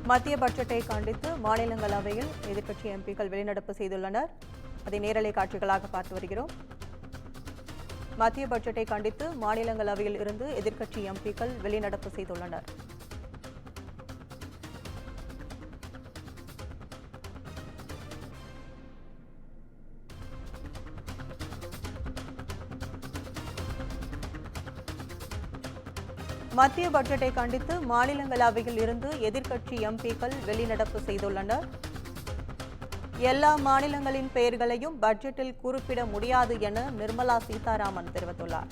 மத்திய பட்ஜெட்டை கண்டித்து மாநிலங்களவையில் எதிர்க்கட்சி எம்பிக்கள் வெளிநடப்பு செய்துள்ளனர். அதை நேரலை காட்சிகளாக பார்த்து வருகிறோம். மத்திய பட்ஜெட்டை கண்டித்து மாநிலங்களவையில் இருந்து எதிர்க்கட்சி எம்பிக்கள் வெளிநடப்பு செய்துள்ளனர். மத்திய பட்ஜெட்டை கண்டித்து மாநிலங்களவையில் இருந்து எதிர்க்கட்சி எம்பிக்கள் வெளிநடப்பு செய்துள்ளனர். எல்லா மாநிலங்களின் பெயர்களையும் பட்ஜெட்டில் குறிப்பிட முடியாது என நிர்மலா சீதாராமன் தெரிவித்துள்ளார்.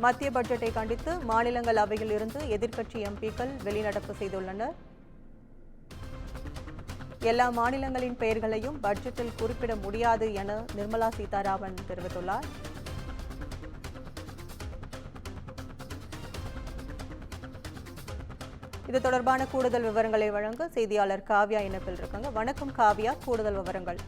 மத்திய பட்ஜெட்டை கண்டித்து மாநிலங்களவையில் இருந்து எதிர்க்கட்சி எம்பிக்கள் வெளிநடப்பு செய்துள்ளனர். எல்லா மாநிலங்களின் பெயர்களையும் பட்ஜெட்டில் குறிப்பிட முடியாது என நிர்மலா சீதாராமன் தெரிவித்துள்ளார். இது தொடர்பான கூடுதல் விவரங்களை வழங்க செய்தியாளர் காவ்யா இணைப்பில் இருக்காங்க. வணக்கம் காவ்யா, கூடுதல் விவரங்கள்.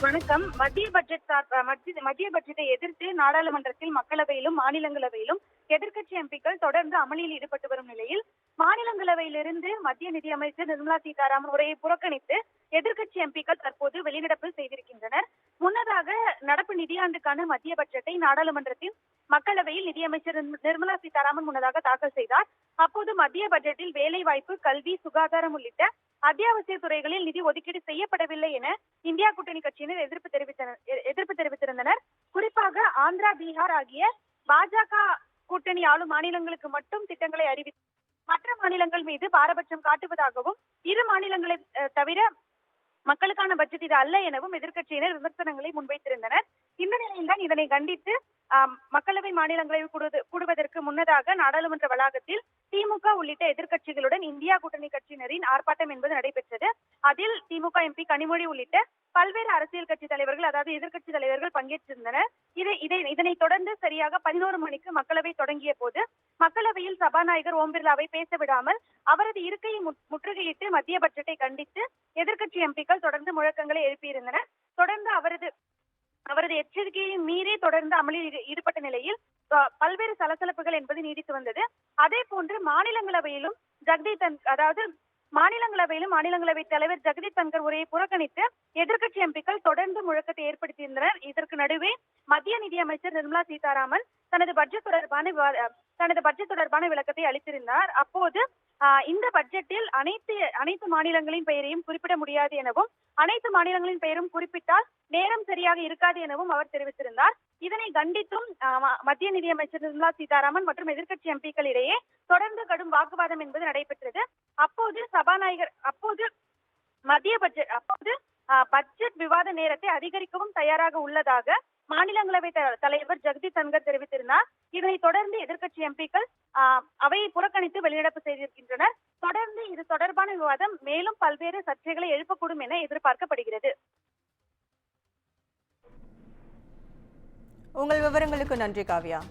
வணக்கம். மத்திய பட்ஜெட்டை எதிர்த்து நாடாளுமன்றத்தில் மக்களவையிலும் மாநிலங்களவையிலும் எதிர்க்கட்சி எம்பிக்கள் தொடர்ந்து அமளியில் ஈடுபட்டு வரும் நிலையில் மாநிலங்களவையிலிருந்து மத்திய நிதியமைச்சர் நிர்மலா சீதாராமன் உரையை புறக்கணித்து எதிர்க்கட்சி எம்பிக்கள் தற்போது வெளிநடப்பு செய்திருக்கின்றனர். முன்னதாக நடப்பு நிதியாண்டுக்கான மத்திய பட்ஜெட்டை நாடாளுமன்றத்தில் மக்களவையில் நிதியமைச்சர் நிர்மலா சீதாராமன் முன்னதாக தாக்கல் செய்தார். அப்போது மத்திய பட்ஜெட்டில் வேலைவாய்ப்பு, கல்வி, சுகாதாரம் உள்ளிட்ட அத்தியாவசிய துறைகளில் நிதி ஒதுக்கீடு செய்யப்படவில்லை என இந்தியா கூட்டணி கட்சியினர் எதிர்ப்பு தெரிவித்திருந்தனர். குறிப்பாக ஆந்திரா, பீகார் ஆகிய பாஜக கூட்டணி ஆளும் மாநிலங்களுக்கு மட்டும் திட்டங்களை அறிவித்து மற்ற மாநிலங்கள் மீது பாரபட்சம் காட்டுவதாகவும், இரு மாநிலங்களை தவிர மக்களுக்கான பட்ஜெட் இது அல்ல எனவும் எதிர்க்கட்சியினர் விமர்சனங்களை முன்வைத்திருந்தனர். இந்த நிலையில்தான் இதனை கண்டித்து மக்களவை மாநிலங்களவை கூடுவதற்கு முன்னதாக நாடாளுமன்ற வளாகத்தில் திமுக உள்ளிட்ட எதிர்க்கட்சிகளுடன் இந்தியா கூட்டணி கட்சியினரின் ஆர்ப்பாட்டம் என்பது நடைபெற்றது. அதில் திமுக எம்பி கனிமொழி உள்ளிட்ட பல்வேறு அரசியல் கட்சி தலைவர்கள், அதாவது எதிர்க்கட்சி தலைவர்கள் பங்கேற்றிருந்தனர். இதனை தொடர்ந்து சரியாக 11 மணிக்கு மக்களவை தொடங்கிய போது மக்களவையில் சபாநாயகர் ஓம் பிர்லாவை பேச விடாமல் அவரது இருக்கையை முற்றுகையிட்டு மத்திய பட்ஜெட்டை கண்டித்து எதிர்க்கட்சி எம்பிக்கள் தொடர்ந்து முழக்கங்களை எழுப்பியிருந்தனர். தொடர்ந்து அவரது எச்சரிக்கையை மீறி தொடர்ந்து அமளியில் ஈடுபட்ட நிலையில் பல்வேறு சலசலப்புகள் என்பது நீடித்து வந்தது. அதே போன்று மாநிலங்களவையிலும் மாநிலங்களவை தலைவர் ஜெகதீப் தன்கர் உரையை புறக்கணித்து எதிர்க்கட்சி எம்பிக்கள் தொடர்ந்து முழக்கத்தை ஏற்படுத்தியிருந்தனர். இதற்கு நடுவே மத்திய நிதியமைச்சர் நிர்மலா சீதாராமன் தனது பட்ஜெட் தொடர்பான விளக்கத்தை அளித்திருந்தார். அப்போது இந்த பட்ஜெட்டில் அனைத்து மாநிலங்களின் பெயரையும் குறிப்பிட முடியாது எனவும், அனைத்து மாநிலங்களின் பெயரும் குறிப்பிட்டால் நேரம் சரியாக இருக்காது எனவும் அவர் தெரிவித்திருந்தார். இதனை கண்டித்தும் மத்திய நிதியமைச்சர் நிர்மலா சீதாராமன் மற்றும் எதிர்க்கட்சி எம்பிக்கள் இடையே தொடர்ந்து கடும் வாக்குவாதம் என்பது நடைபெற்றது. அப்போது பட்ஜெட் விவாத நேரத்தை அதிகரிக்கவும் தயாராக உள்ளதாக மாநிலங்களவை தலைவர் ஜெகதீப் தன்கர் தெரிவித்திருந்தார். இதனைத் தொடர்ந்து எதிர்க்கட்சி எம்பிக்கள் அவையை புறக்கணித்து வெளிநடப்பு செய்திருக்கின்றனர். தொடர்ந்து இது தொடர்பான விவாதம் மேலும் பல்வேறு சர்ச்சைகளை எழுப்பக்கூடும் என எதிர்பார்க்கப்படுகிறது. உங்கள் விவரங்களுக்கு நன்றி காவ்யா.